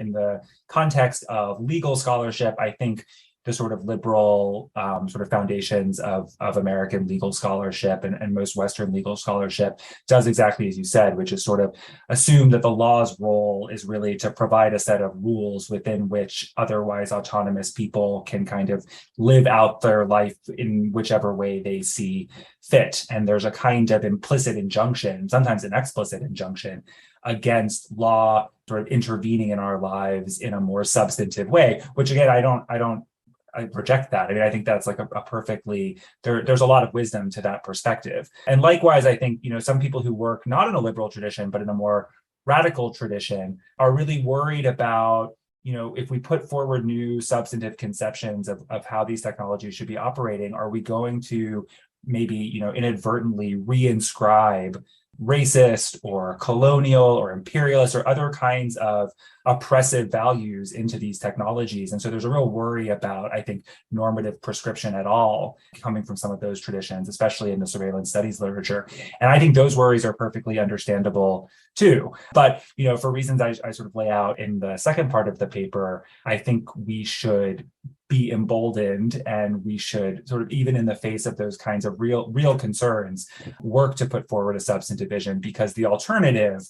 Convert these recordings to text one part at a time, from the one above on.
in the context of legal scholarship, I think the sort of liberal sort of foundations of American legal scholarship and most Western legal scholarship does exactly as you said, which is sort of assume that the law's role is really to provide a set of rules within which otherwise autonomous people can kind of live out their life in whichever way they see fit. And there's a kind of implicit injunction, sometimes an explicit injunction, against law sort of intervening in our lives in a more substantive way, which again, I reject that. I mean, I think that's like a perfectly, there's a lot of wisdom to that perspective. And likewise, I think, some people who work not in a liberal tradition, but in a more radical tradition are really worried about, if we put forward new substantive conceptions of how these technologies should be operating, are we going to maybe, inadvertently reinscribe racist or colonial or imperialist or other kinds of oppressive values into these technologies? And so there's a real worry about, I think, normative prescription at all coming from some of those traditions, especially in the surveillance studies literature. And I think those worries are perfectly understandable too. But, for reasons I sort of lay out in the second part of the paper, I think we should be emboldened, and we should sort of, even in the face of those kinds of real concerns, work to put forward a substantive vision, because the alternative,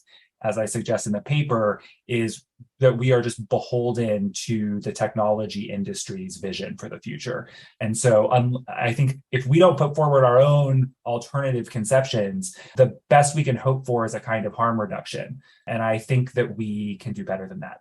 as I suggest in the paper, is that we are just beholden to the technology industry's vision for the future. And so I think if we don't put forward our own alternative conceptions, the best we can hope for is a kind of harm reduction. And I think that we can do better than that.